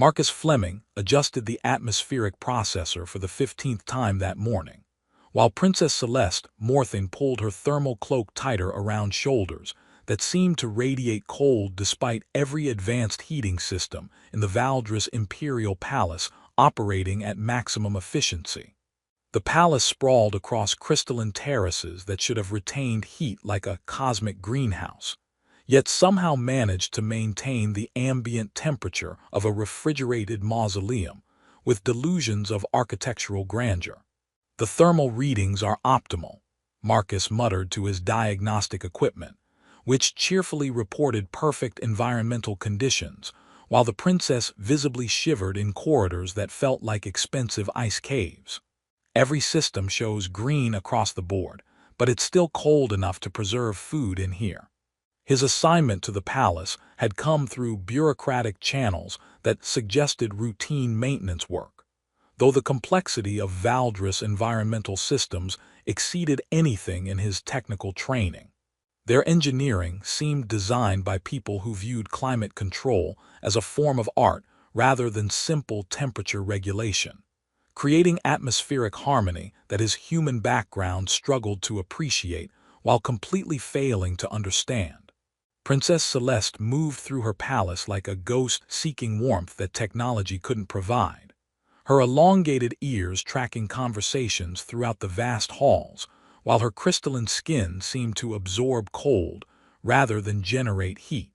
Marcus Fleming adjusted the atmospheric processor for the 15th time that morning, while Princess Celeste Morthing pulled her thermal cloak tighter around shoulders that seemed to radiate cold despite every advanced heating system in the Valdris Imperial Palace operating at maximum efficiency. The palace sprawled across crystalline terraces that should have retained heat like a cosmic greenhouse, yet somehow managed to maintain the ambient temperature of a refrigerated mausoleum with delusions of architectural grandeur. "The thermal readings are optimal," Marcus muttered to his diagnostic equipment, which cheerfully reported perfect environmental conditions, while the princess visibly shivered in corridors that felt like expensive ice caves. "Every system shows green across the board, but it's still cold enough to preserve food in here." His assignment to the palace had come through bureaucratic channels that suggested routine maintenance work, though the complexity of Valdris environmental systems exceeded anything in his technical training. Their engineering seemed designed by people who viewed climate control as a form of art rather than simple temperature regulation, creating atmospheric harmony that his human background struggled to appreciate while completely failing to understand. Princess Celeste moved through her palace like a ghost seeking warmth that technology couldn't provide, her elongated ears tracking conversations throughout the vast halls, while her crystalline skin seemed to absorb cold rather than generate heat.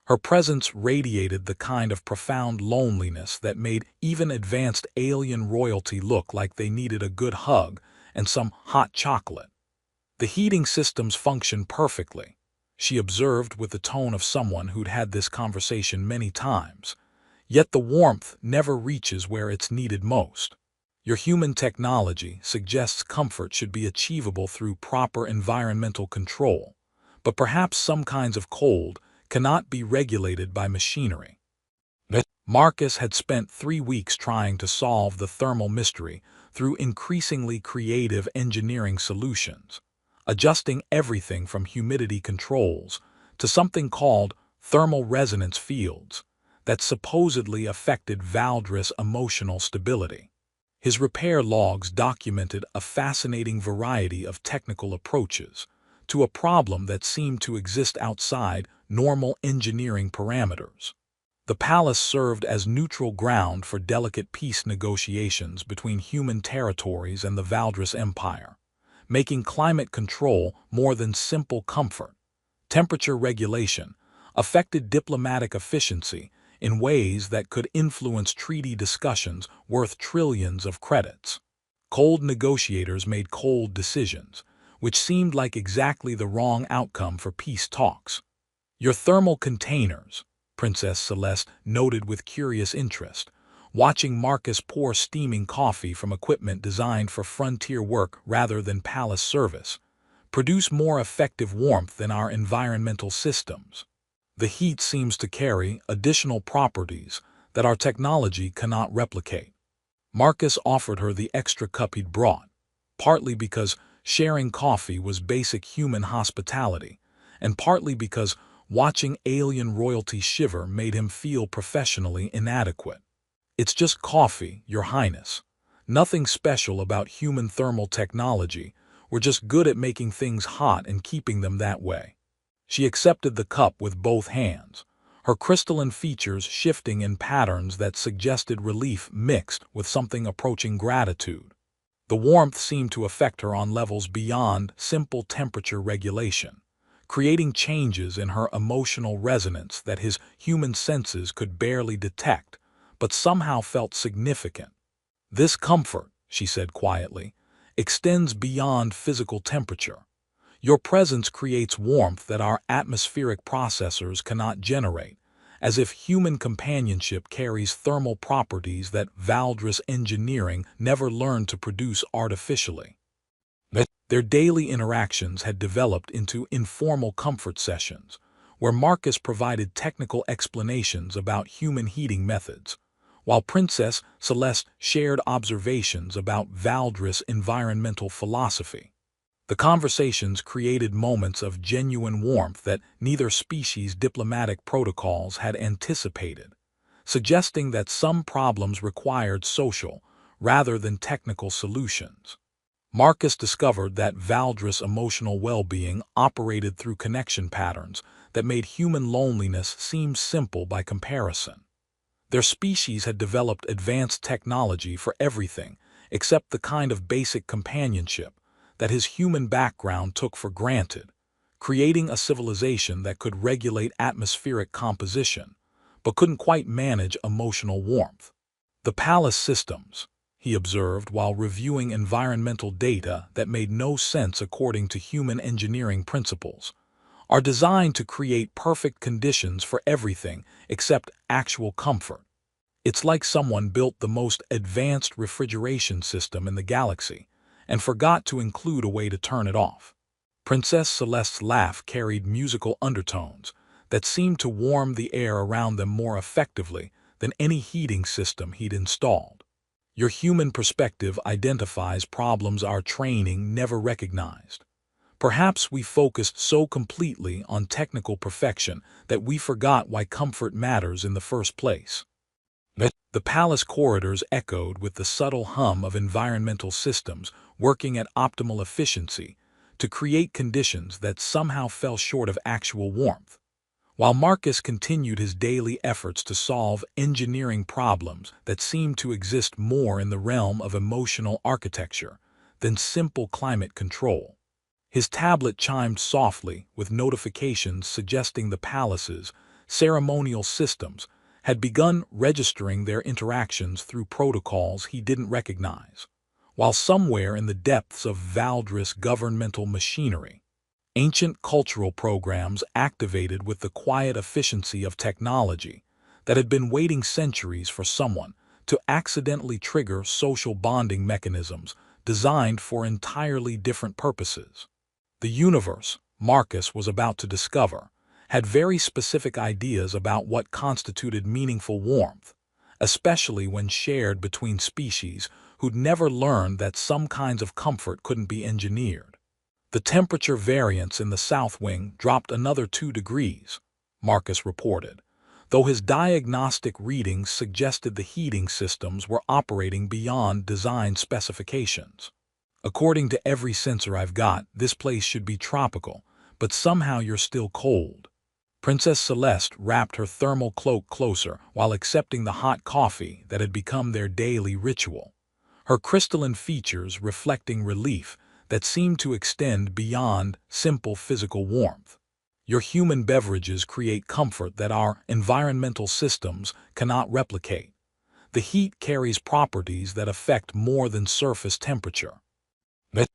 Her presence radiated the kind of profound loneliness that made even advanced alien royalty look like they needed a good hug and some hot chocolate. "The heating systems function perfectly," she observed with the tone of someone who'd had this conversation many times, "yet the warmth never reaches where it's needed most. Your human technology suggests comfort should be achievable through proper environmental control, but perhaps some kinds of cold cannot be regulated by machinery." Marcus had spent 3 weeks trying to solve the thermal mystery through increasingly creative engineering solutions, adjusting everything from humidity controls to something called thermal resonance fields that supposedly affected Valdris' emotional stability. His repair logs documented a fascinating variety of technical approaches to a problem that seemed to exist outside normal engineering parameters. The palace served as neutral ground for delicate peace negotiations between human territories and the Valdris Empire, making climate control more than simple comfort. Temperature regulation affected diplomatic efficiency in ways that could influence treaty discussions worth trillions of credits. Cold negotiators made cold decisions, which seemed like exactly the wrong outcome for peace talks. "Your thermal containers," Princess Celeste noted with curious interest, watching Marcus pour steaming coffee from equipment designed for frontier work rather than palace service, "produce more effective warmth than our environmental systems. The heat seems to carry additional properties that our technology cannot replicate." Marcus offered her the extra cup he'd brought, partly because sharing coffee was basic human hospitality, and partly because watching alien royalty shiver made him feel professionally inadequate. "It's just coffee, Your Highness. Nothing special about human thermal technology. We're just good at making things hot and keeping them that way." She accepted the cup with both hands, her crystalline features shifting in patterns that suggested relief mixed with something approaching gratitude. The warmth seemed to affect her on levels beyond simple temperature regulation, creating changes in her emotional resonance that his human senses could barely detect, but somehow felt significant. "This comfort," she said quietly, "extends beyond physical temperature. Your presence creates warmth that our atmospheric processors cannot generate, as if human companionship carries thermal properties that Valdris engineering never learned to produce artificially." Their daily interactions had developed into informal comfort sessions, where Marcus provided technical explanations about human heating methods, while Princess Celeste shared observations about Valdris environmental philosophy. The conversations created moments of genuine warmth that neither species' diplomatic protocols had anticipated, suggesting that some problems required social rather than technical solutions. Marcus discovered that Valdris' emotional well-being operated through connection patterns that made human loneliness seem simple by comparison. Their species had developed advanced technology for everything except the kind of basic companionship that his human background took for granted, creating a civilization that could regulate atmospheric composition, but couldn't quite manage emotional warmth. The palace systems, he observed while reviewing environmental data that made no sense according to human engineering principles, are designed to create perfect conditions for everything except actual comfort. It's like someone built the most advanced refrigeration system in the galaxy and forgot to include a way to turn it off. Princess Celeste's laugh carried musical undertones that seemed to warm the air around them more effectively than any heating system he'd installed. Your human perspective identifies problems our training never recognized. Perhaps we focused so completely on technical perfection that we forgot why comfort matters in the first place. The palace corridors echoed with the subtle hum of environmental systems working at optimal efficiency to create conditions that somehow fell short of actual warmth. While Marcus continued his daily efforts to solve engineering problems that seemed to exist more in the realm of emotional architecture than simple climate control, his tablet chimed softly with notifications suggesting the palace's ceremonial systems had begun registering their interactions through protocols he didn't recognize, while somewhere in the depths of Valdris governmental machinery, ancient cultural programs activated with the quiet efficiency of technology that had been waiting centuries for someone to accidentally trigger social bonding mechanisms designed for entirely different purposes. The universe Marcus was about to discover had very specific ideas about what constituted meaningful warmth, especially when shared between species who'd never learned that some kinds of comfort couldn't be engineered. The temperature variance in the south wing dropped another 2 degrees, Marcus reported, though his diagnostic readings suggested the heating systems were operating beyond design specifications. According to every sensor I've got, this place should be tropical, but somehow you're still cold. Princess Celeste wrapped her thermal cloak closer while accepting the hot coffee that had become their daily ritual, her crystalline features reflecting relief that seemed to extend beyond simple physical warmth. Your human beverages create comfort that our environmental systems cannot replicate. The heat carries properties that affect more than surface temperature.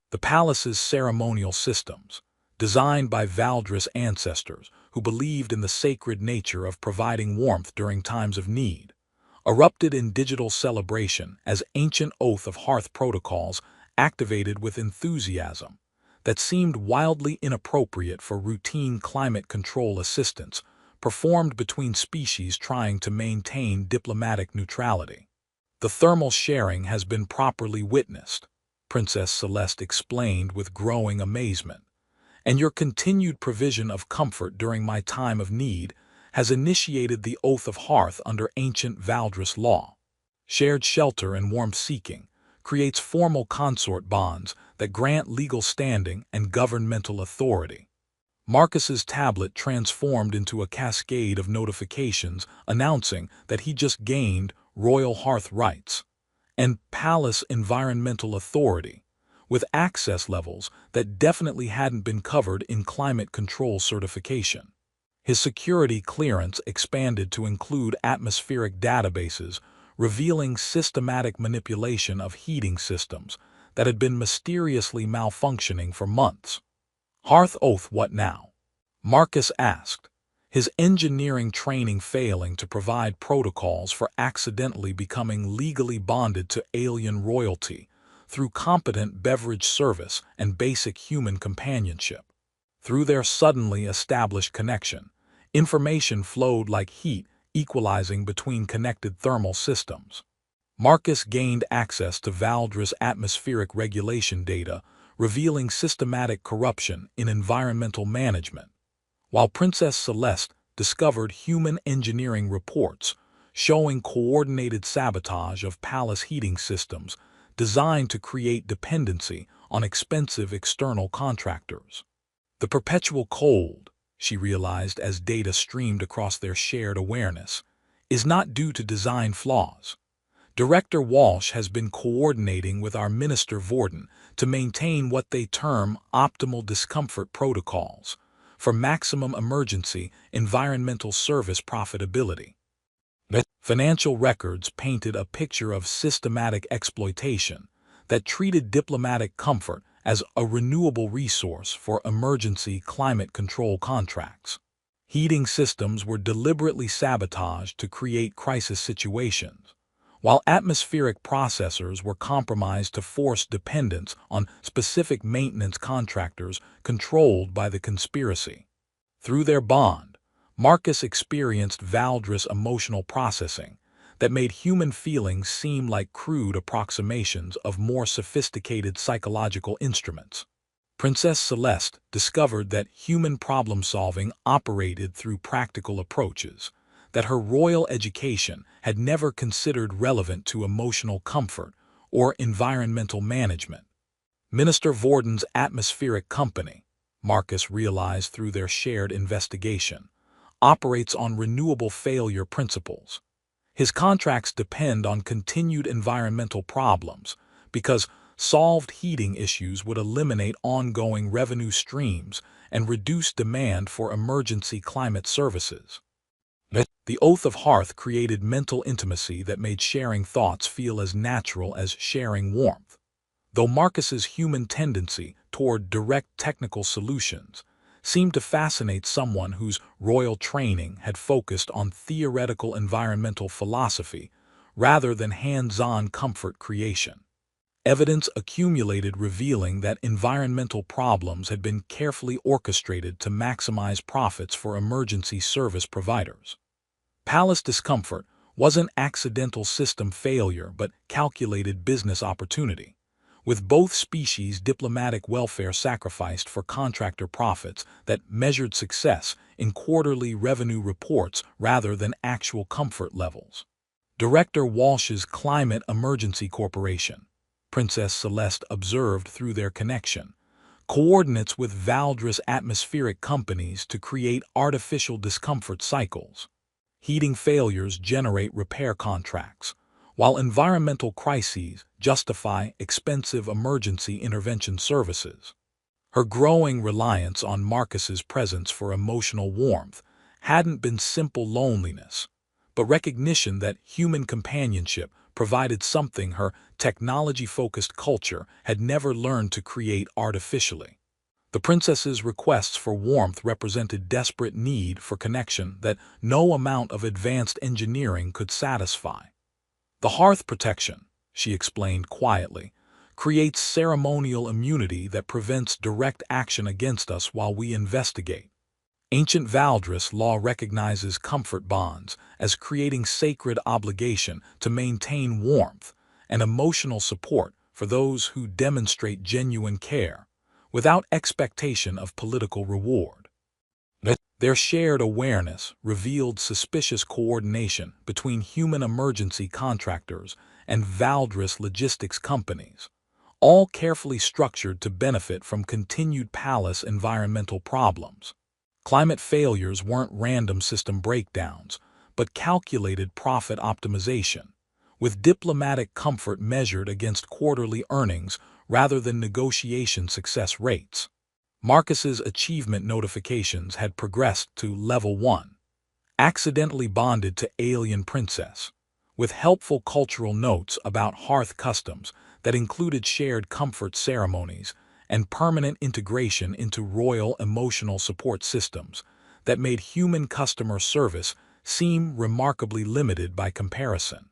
The palace's ceremonial systems, designed by Valdris ancestors who believed in the sacred nature of providing warmth during times of need, erupted in digital celebration as ancient Oath of Hearth protocols activated with enthusiasm that seemed wildly inappropriate for routine climate control assistance performed between species trying to maintain diplomatic neutrality. The thermal sharing has been properly witnessed, Princess Celeste explained with growing amazement, and your continued provision of comfort during my time of need has initiated the Oath of Hearth under ancient Valdris law. Shared shelter and warmth-seeking creates formal consort bonds that grant legal standing and governmental authority. Marcus's tablet transformed into a cascade of notifications announcing that he just gained royal hearth rights and palace environmental authority, with access levels that definitely hadn't been covered in climate control certification. His security clearance expanded to include atmospheric databases revealing systematic manipulation of heating systems that had been mysteriously malfunctioning for months. Hearth Oath, what now? Marcus asked, his engineering training failing to provide protocols for accidentally becoming legally bonded to alien royalty through competent beverage service and basic human companionship. Through their suddenly established connection, information flowed like heat, equalizing between connected thermal systems. Marcus gained access to Valdris atmospheric regulation data, revealing systematic corruption in environmental management, while Princess Celeste discovered human engineering reports showing coordinated sabotage of palace heating systems designed to create dependency on expensive external contractors. The perpetual cold, she realized as data streamed across their shared awareness, is not due to design flaws. Director Walsh has been coordinating with our Minister Vorden to maintain what they term optimal discomfort protocols for maximum emergency environmental service profitability. Financial records painted a picture of systematic exploitation that treated diplomatic comfort as a renewable resource for emergency climate control contracts. Heating systems were deliberately sabotaged to create crisis situations, while atmospheric processors were compromised to force dependence on specific maintenance contractors controlled by the conspiracy. Through their bond, Marcus experienced Valdris emotional processing that made human feelings seem like crude approximations of more sophisticated psychological instruments. Princess Celeste discovered that human problem-solving operated through practical approaches that her royal education had never considered relevant to emotional comfort or environmental management. Minister Vorden's atmospheric company, Marcus realized through their shared investigation, operates on renewable failure principles. His contracts depend on continued environmental problems because solved heating issues would eliminate ongoing revenue streams and reduce demand for emergency climate services. The Oath of Hearth created mental intimacy that made sharing thoughts feel as natural as sharing warmth. Though Marcus's human tendency toward direct technical solutions seemed to fascinate someone whose royal training had focused on theoretical environmental philosophy rather than hands-on comfort creation. Evidence accumulated revealing that environmental problems had been carefully orchestrated to maximize profits for emergency service providers. Palace discomfort wasn't accidental system failure but calculated business opportunity, with both species' diplomatic welfare sacrificed for contractor profits that measured success in quarterly revenue reports rather than actual comfort levels. Director Walsh's Climate Emergency Corporation, Princess Celeste observed through their connection, coordinates with Valdris atmospheric companies to create artificial discomfort cycles. Heating failures generate repair contracts, while environmental crises justify expensive emergency intervention services. Her growing reliance on Marcus's presence for emotional warmth hadn't been simple loneliness, but recognition that human companionship provided something her technology-focused culture had never learned to create artificially. The princess's requests for warmth represented desperate need for connection that no amount of advanced engineering could satisfy. The hearth protection, she explained quietly, creates ceremonial immunity that prevents direct action against us while we investigate. Ancient Valdris law recognizes comfort bonds as creating sacred obligation to maintain warmth and emotional support for those who demonstrate genuine care, without expectation of political reward. Their shared awareness revealed suspicious coordination between human emergency contractors and Valdris logistics companies, all carefully structured to benefit from continued palace environmental problems. Climate failures weren't random system breakdowns, but calculated profit optimization, with diplomatic comfort measured against quarterly earnings rather than negotiation success rates. Marcus's achievement notifications had progressed to Level 1, accidentally bonded to Alien Princess, with helpful cultural notes about hearth customs that included shared comfort ceremonies and permanent integration into royal emotional support systems that made human customer service seem remarkably limited by comparison.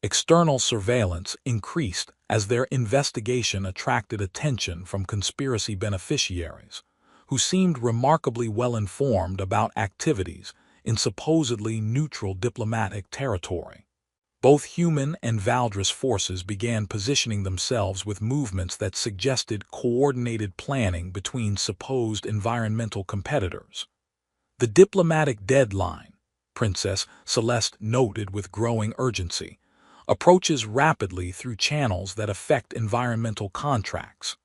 External surveillance increased as their investigation attracted attention from conspiracy beneficiaries, who seemed remarkably well-informed about activities in supposedly neutral diplomatic territory. Both human and Valdris forces began positioning themselves with movements that suggested coordinated planning between supposed environmental competitors. The diplomatic deadline, Princess Celeste noted with growing urgency, approaches rapidly through channels that affect environmental contracts.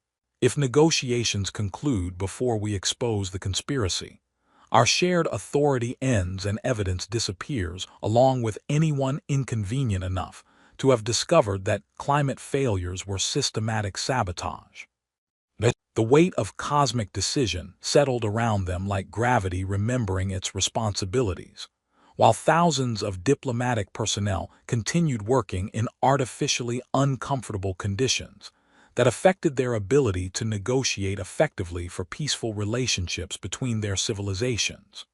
If negotiations conclude before we expose the conspiracy, our shared authority ends and evidence disappears, along with anyone inconvenient enough to have discovered that climate failures were systematic sabotage. The weight of cosmic decision settled around them like gravity remembering its responsibilities, while thousands of diplomatic personnel continued working in artificially uncomfortable conditions that affected their ability to negotiate effectively for peaceful relationships between their civilizations.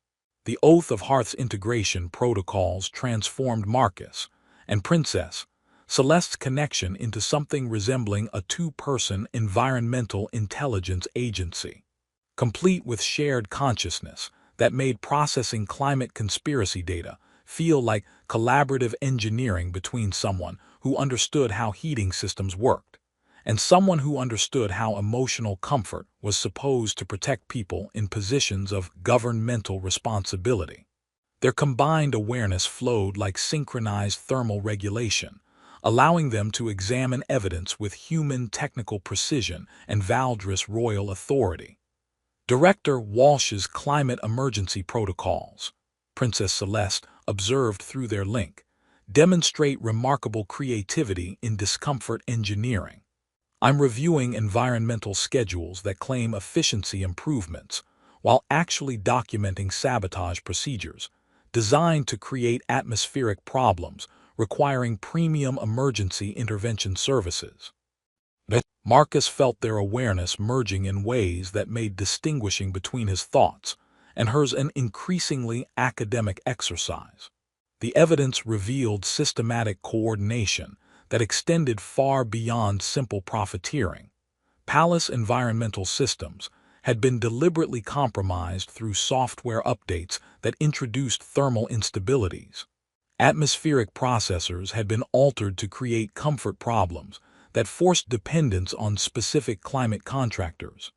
The Oath of Hearth's integration protocols transformed Marcus and Princess Celeste's connection into something resembling a two-person environmental intelligence agency, complete with shared consciousness that made processing climate conspiracy data feel like collaborative engineering between someone who understood how heating systems worked and someone who understood how emotional comfort was supposed to protect people in positions of governmental responsibility. Their combined awareness flowed like synchronized thermal regulation, allowing them to examine evidence with human technical precision and Valdris royal authority. Director Walsh's climate emergency protocols, Princess Celeste observed through their link, demonstrate remarkable creativity in discomfort engineering. I'm reviewing environmental schedules that claim efficiency improvements while actually documenting sabotage procedures designed to create atmospheric problems requiring premium emergency intervention services. Marcus felt their awareness merging in ways that made distinguishing between his thoughts and hers an increasingly academic exercise. The evidence revealed systematic coordination that extended far beyond simple profiteering. Palace environmental systems had been deliberately compromised through software updates that introduced thermal instabilities. Atmospheric processors had been altered to create comfort problems that forced dependence on specific climate contractors.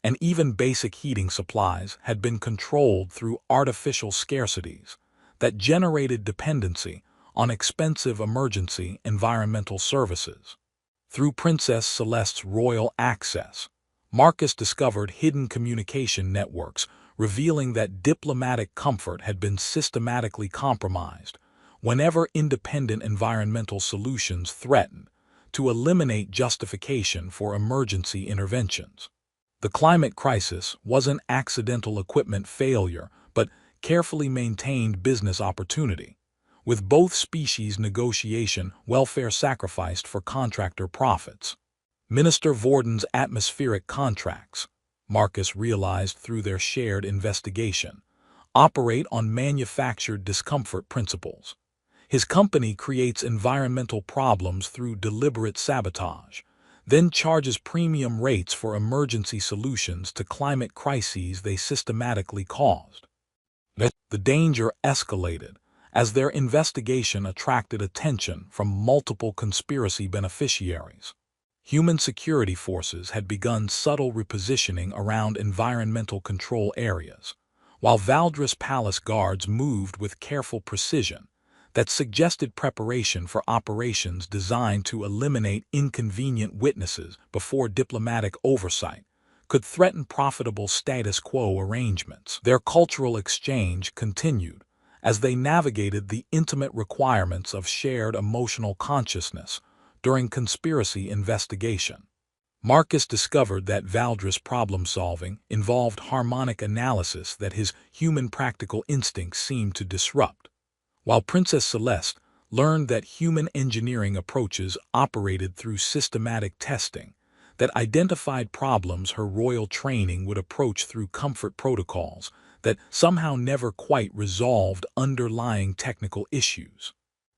And even basic heating supplies had been controlled through artificial scarcities that generated dependency on expensive emergency environmental services. Through Princess Celeste's royal access, Marcus discovered hidden communication networks revealing that diplomatic comfort had been systematically compromised whenever independent environmental solutions threatened to eliminate justification for emergency interventions. The climate crisis wasn't accidental equipment failure, but carefully maintained business opportunity, with both species negotiation welfare sacrificed for contractor profits. Minister Vorden's atmospheric contracts, Marcus realized through their shared investigation, operate on manufactured discomfort principles. His company creates environmental problems through deliberate sabotage, then charges premium rates for emergency solutions to climate crises they systematically caused. The danger escalated as their investigation attracted attention from multiple conspiracy beneficiaries. Human security forces had begun subtle repositioning around environmental control areas, while Valdris Palace guards moved with careful precision that suggested preparation for operations designed to eliminate inconvenient witnesses before diplomatic oversight could threaten profitable status quo arrangements. Their cultural exchange continued as they navigated the intimate requirements of shared emotional consciousness during conspiracy investigation. Marcus discovered that Valdris problem-solving involved harmonic analysis that his human practical instincts seemed to disrupt, while Princess Celeste learned that human engineering approaches operated through systematic testing that identified problems her royal training would approach through comfort protocols that somehow never quite resolved underlying technical issues.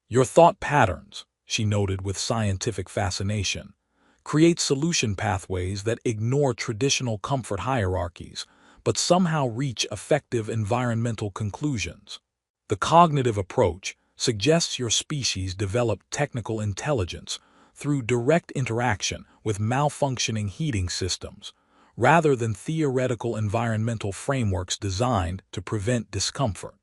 Your thought patterns, she noted with scientific fascination, create solution pathways that ignore traditional comfort hierarchies but somehow reach effective environmental conclusions. The cognitive approach suggests your species developed technical intelligence through direct interaction with malfunctioning heating systems, rather than theoretical environmental frameworks designed to prevent discomfort.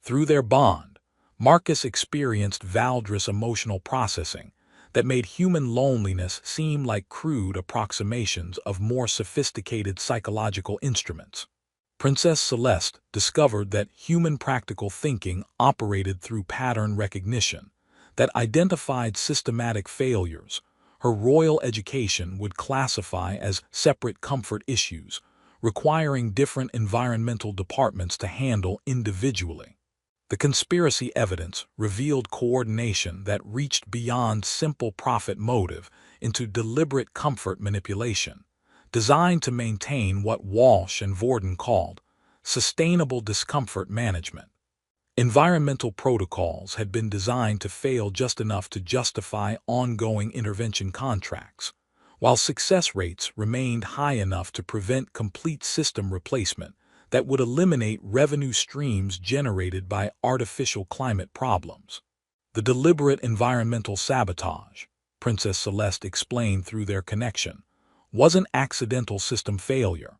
Through their bond, Marcus experienced Valdris emotional processing that made human loneliness seem like crude approximations of more sophisticated psychological instruments. Princess Celeste discovered that human practical thinking operated through pattern recognition, that identified systematic failures her royal education would classify as separate comfort issues, requiring different environmental departments to handle individually. The conspiracy evidence revealed coordination that reached beyond simple profit motive into deliberate comfort manipulation, designed to maintain what Walsh and Vorden called sustainable discomfort management. Environmental protocols had been designed to fail just enough to justify ongoing intervention contracts, while success rates remained high enough to prevent complete system replacement that would eliminate revenue streams generated by artificial climate problems. The deliberate environmental sabotage, Princess Celeste explained through their connection, wasn't accidental system failure.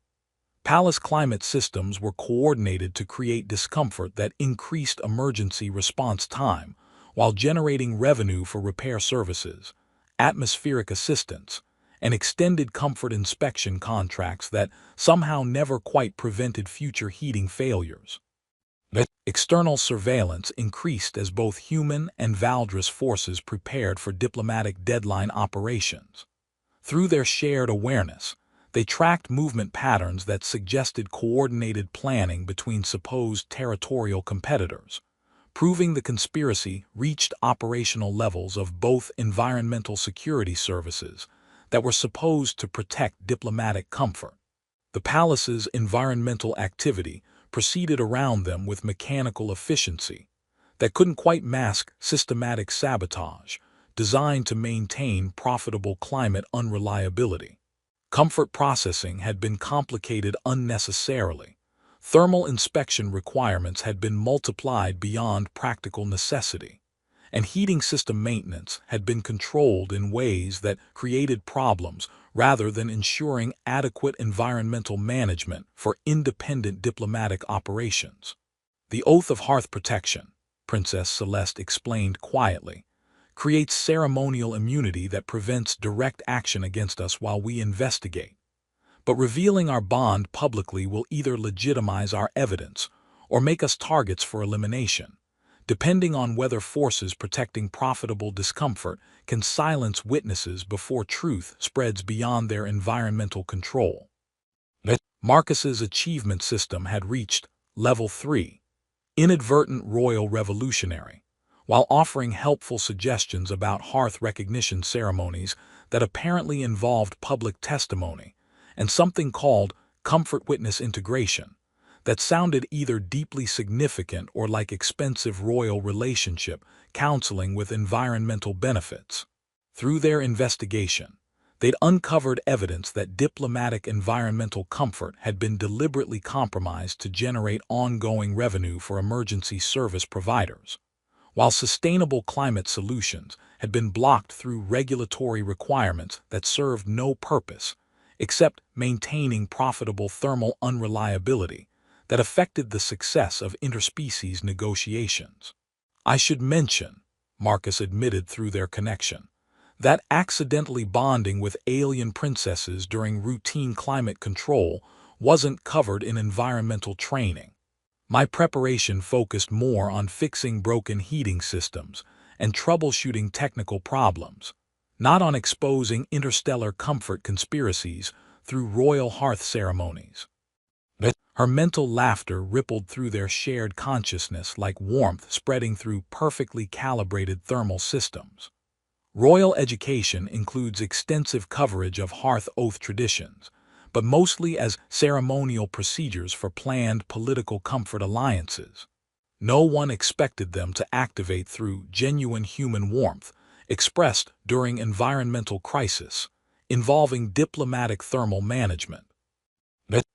Palace climate systems were coordinated to create discomfort that increased emergency response time while generating revenue for repair services, atmospheric assistance, and extended comfort inspection contracts that somehow never quite prevented future heating failures. External surveillance increased as both human and Valdris forces prepared for diplomatic deadline operations. Through their shared awareness, they tracked movement patterns that suggested coordinated planning between supposed territorial competitors, proving the conspiracy reached operational levels of both environmental security services that were supposed to protect diplomatic comfort. The palace's environmental activity proceeded around them with mechanical efficiency that couldn't quite mask systematic sabotage designed to maintain profitable climate unreliability. Comfort processing had been complicated unnecessarily. Thermal inspection requirements had been multiplied beyond practical necessity, and heating system maintenance had been controlled in ways that created problems rather than ensuring adequate environmental management for independent diplomatic operations. The Oath of Hearth Protection, Princess Celeste explained quietly, creates ceremonial immunity that prevents direct action against us while we investigate. But revealing our bond publicly will either legitimize our evidence or make us targets for elimination, depending on whether forces protecting profitable discomfort can silence witnesses before truth spreads beyond their environmental control. Marcus's achievement system had reached Level 3, inadvertent royal revolutionary, while offering helpful suggestions about hearth recognition ceremonies that apparently involved public testimony and something called comfort witness integration that sounded either deeply significant or like expensive royal relationship counseling with environmental benefits. Through their investigation, they'd uncovered evidence that diplomatic environmental comfort had been deliberately compromised to generate ongoing revenue for emergency service providers, while sustainable climate solutions had been blocked through regulatory requirements that served no purpose except maintaining profitable thermal unreliability that affected the success of interspecies negotiations. I should mention, Marcus admitted through their connection, that accidentally bonding with alien princesses during routine climate control wasn't covered in environmental training. My preparation focused more on fixing broken heating systems and troubleshooting technical problems, not on exposing interstellar comfort conspiracies through royal hearth ceremonies. Her mental laughter rippled through their shared consciousness like warmth spreading through perfectly calibrated thermal systems. Royal education includes extensive coverage of hearth oath traditions, but mostly as ceremonial procedures for planned political comfort alliances. No one expected them to activate through genuine human warmth expressed during environmental crisis, involving diplomatic thermal management.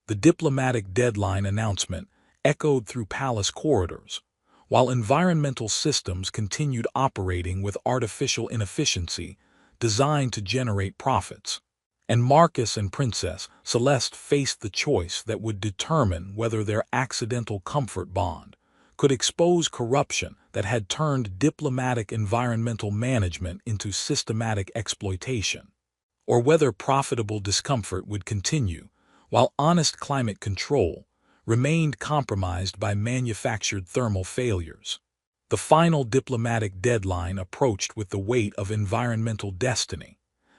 The diplomatic deadline announcement echoed through palace corridors, while environmental systems continued operating with artificial inefficiency designed to generate profits. And Marcus and Princess Celeste faced the choice that would determine whether their accidental comfort bond could expose corruption that had turned diplomatic environmental management into systematic exploitation, or whether profitable discomfort would continue while honest climate control remained compromised by manufactured thermal failures. The final diplomatic deadline approached with the weight of environmental destiny,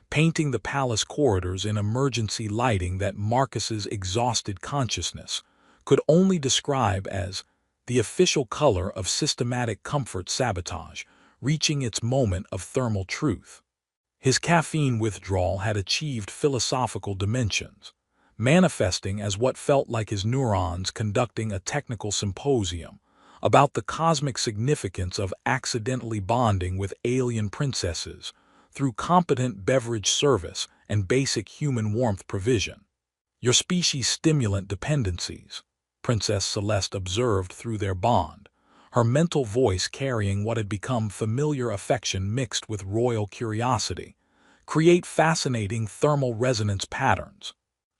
painting the palace corridors in emergency lighting that Marcus's exhausted consciousness could only describe as the official color of systematic comfort sabotage reaching its moment of thermal truth. His caffeine withdrawal had achieved philosophical dimensions, manifesting as what felt like his neurons conducting a technical symposium about the cosmic significance of accidentally bonding with alien princesses through competent beverage service and basic human warmth provision. Your species' stimulant dependencies, Princess Celeste observed through their bond, her mental voice carrying what had become familiar affection mixed with royal curiosity, create fascinating thermal resonance patterns.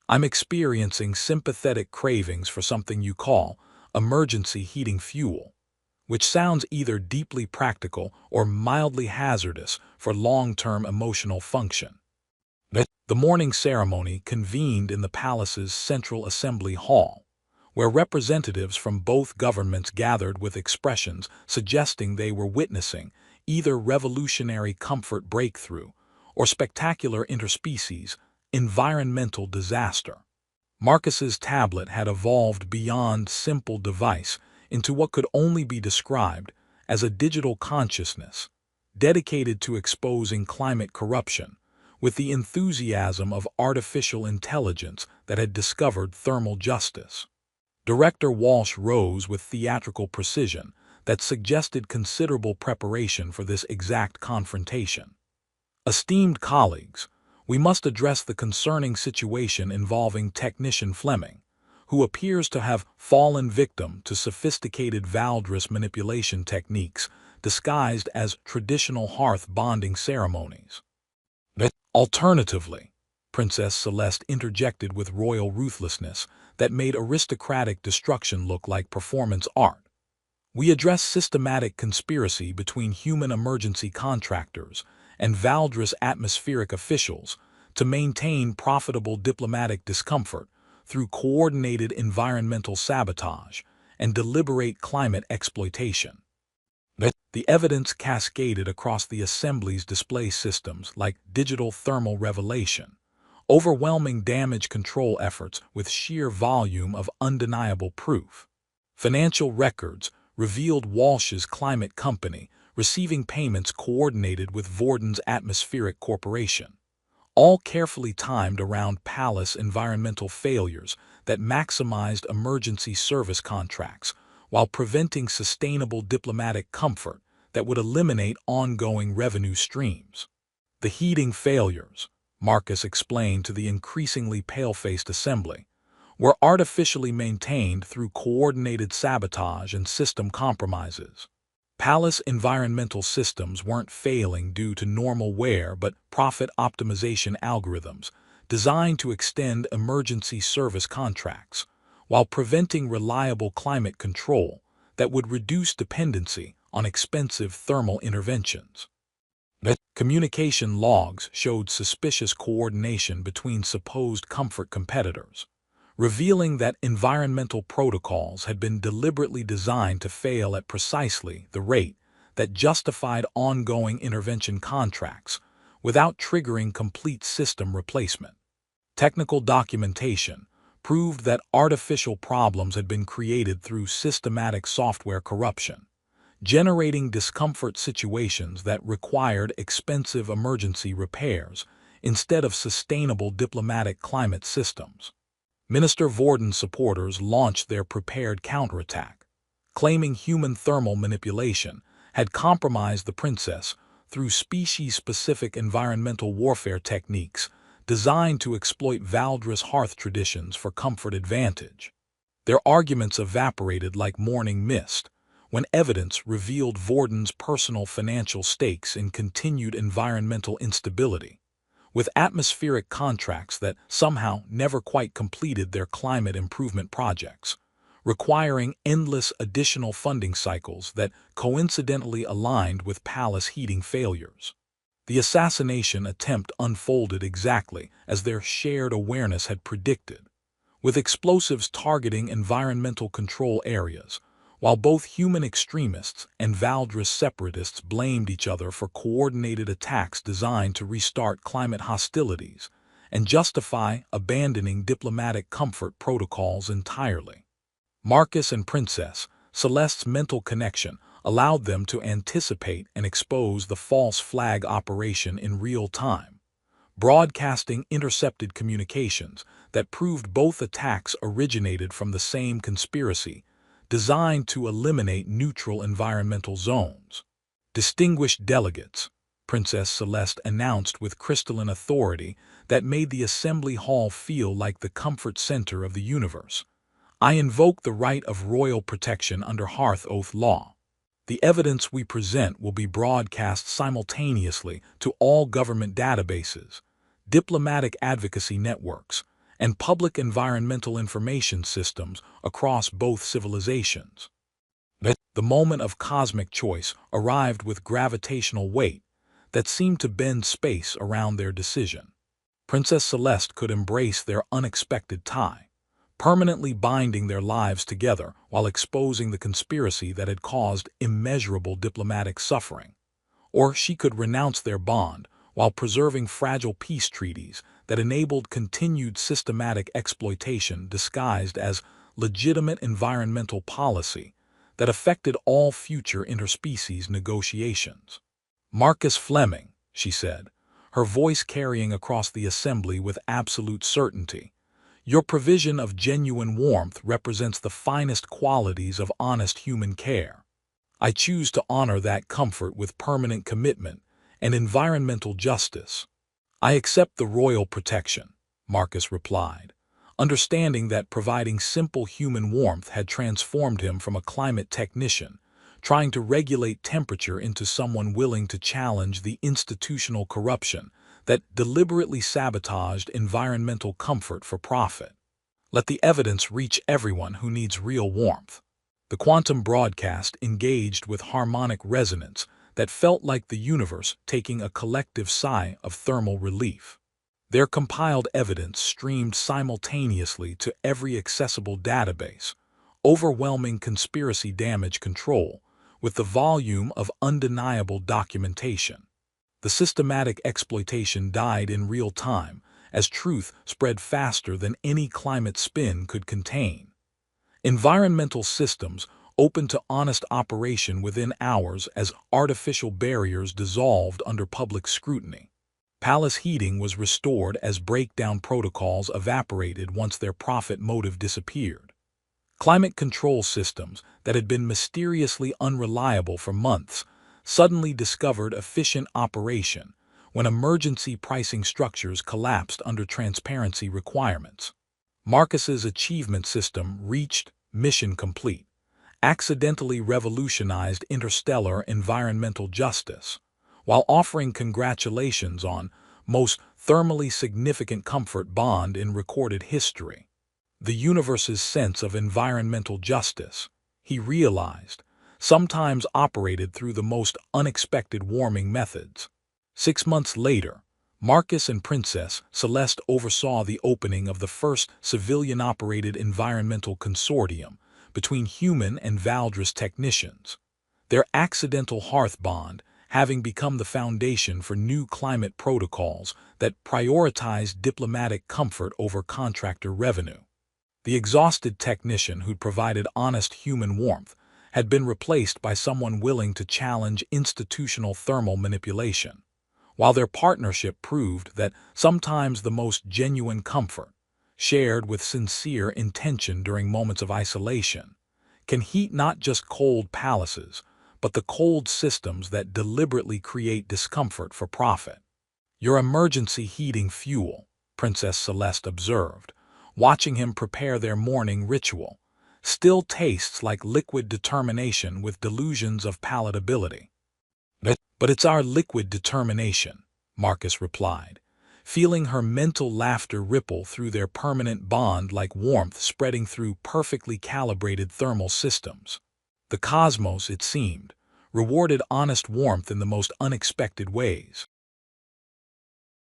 I'm experiencing sympathetic cravings for something you call emergency heating fuel, which sounds either deeply practical or mildly hazardous for long-term emotional function. The morning ceremony convened in the palace's central assembly hall, where representatives from both governments gathered with expressions suggesting they were witnessing either revolutionary comfort breakthrough or spectacular interspecies environmental disaster. Marcus's tablet had evolved beyond simple device into what could only be described as a digital consciousness, dedicated to exposing climate corruption with the enthusiasm of artificial intelligence that had discovered thermal justice. Director Walsh rose with theatrical precision that suggested considerable preparation for this exact confrontation. Esteemed colleagues, we must address the concerning situation involving Technician Fleming, who appears to have fallen victim to sophisticated Valdris manipulation techniques disguised as traditional hearth bonding ceremonies. Alternatively, Princess Celeste interjected with royal ruthlessness that made aristocratic destruction look like performance art. We address systematic conspiracy between human emergency contractors and Valdris atmospheric officials to maintain profitable diplomatic discomfort through coordinated environmental sabotage and deliberate climate exploitation. The evidence cascaded across the Assembly's display systems like digital thermal revelation, overwhelming damage control efforts with sheer volume of undeniable proof. Financial records revealed Walsh's climate company receiving payments coordinated with Vorden's atmospheric corporation, all carefully timed around palace environmental failures that maximized emergency service contracts while preventing sustainable diplomatic comfort that would eliminate ongoing revenue streams. The heating failures, Marcus explained to the increasingly pale-faced assembly, were artificially maintained through coordinated sabotage and system compromises. Palace environmental systems weren't failing due to normal wear but profit optimization algorithms designed to extend emergency service contracts while preventing reliable climate control that would reduce dependency on expensive thermal interventions. Communication logs showed suspicious coordination between supposed comfort competitors, revealing that environmental protocols had been deliberately designed to fail at precisely the rate that justified ongoing intervention contracts without triggering complete system replacement. Technical documentation proved that artificial problems had been created through systematic software corruption, generating discomfort situations that required expensive emergency repairs instead of sustainable diplomatic climate systems. Minister Vorden's supporters launched their prepared counterattack, claiming human thermal manipulation had compromised the princess through species-specific environmental warfare techniques designed to exploit Valdris hearth traditions for comfort advantage. Their arguments evaporated like morning mist when evidence revealed Vorden's personal financial stakes in continued environmental instability, with atmospheric contracts that somehow never quite completed their climate improvement projects, requiring endless additional funding cycles that coincidentally aligned with palace heating failures. The assassination attempt unfolded exactly as their shared awareness had predicted, with explosives targeting environmental control areas, while both human extremists and Valdris separatists blamed each other for coordinated attacks designed to restart climate hostilities and justify abandoning diplomatic comfort protocols entirely. Marcus and Princess Celeste's mental connection allowed them to anticipate and expose the false flag operation in real time, broadcasting intercepted communications that proved both attacks originated from the same conspiracy designed to eliminate neutral environmental zones. Distinguished delegates, Princess Celeste announced with crystalline authority that made the assembly hall feel like the comfort center of the universe. I invoke the right of royal protection under Hearth Oath law. The evidence we present will be broadcast simultaneously to all government databases, diplomatic advocacy networks, and public environmental information systems across both civilizations. The moment of cosmic choice arrived with gravitational weight that seemed to bend space around their decision. Princess Celeste could embrace their unexpected tie, permanently binding their lives together while exposing the conspiracy that had caused immeasurable diplomatic suffering. Or she could renounce their bond while preserving fragile peace treaties that enabled continued systematic exploitation disguised as legitimate environmental policy that affected all future interspecies negotiations. Marcus Fleming, she said, her voice carrying across the assembly with absolute certainty, your provision of genuine warmth represents the finest qualities of honest human care. I choose to honor that comfort with permanent commitment and environmental justice. I accept the royal protection, Marcus replied, understanding that providing simple human warmth had transformed him from a climate technician, trying to regulate temperature, into someone willing to challenge the institutional corruption that deliberately sabotaged environmental comfort for profit. Let the evidence reach everyone who needs real warmth. The quantum broadcast engaged with harmonic resonance that felt like the universe taking a collective sigh of thermal relief. Their compiled evidence streamed simultaneously to every accessible database, overwhelming conspiracy damage control with the volume of undeniable documentation. The systematic exploitation died in real time as truth spread faster than any climate spin could contain. Environmental systems opened to honest operation within hours as artificial barriers dissolved under public scrutiny. Palace heating was restored as breakdown protocols evaporated once their profit motive disappeared. Climate control systems that had been mysteriously unreliable for months suddenly discovered efficient operation when emergency pricing structures collapsed under transparency requirements. Marcus's achievement system reached mission complete, accidentally revolutionized interstellar environmental justice, while offering congratulations on most thermally significant comfort bond in recorded history. The universe's sense of environmental justice, he realized, sometimes operated through the most unexpected warming methods. 6 months later, Marcus and Princess Celeste oversaw the opening of the first civilian-operated environmental consortium between human and Valdris technicians, their accidental hearth bond having become the foundation for new climate protocols that prioritized diplomatic comfort over contractor revenue. The exhausted technician who'd provided honest human warmth had been replaced by someone willing to challenge institutional thermal manipulation, while their partnership proved that sometimes the most genuine comfort, shared with sincere intention during moments of isolation, can heat not just cold palaces, but the cold systems that deliberately create discomfort for profit. Your emergency heating fuel, Princess Celeste observed, watching him prepare their morning ritual, still tastes like liquid determination with delusions of palatability. But it's our liquid determination, Marcus replied, feeling her mental laughter ripple through their permanent bond like warmth spreading through perfectly calibrated thermal systems. The cosmos, it seemed, rewarded honest warmth in the most unexpected ways.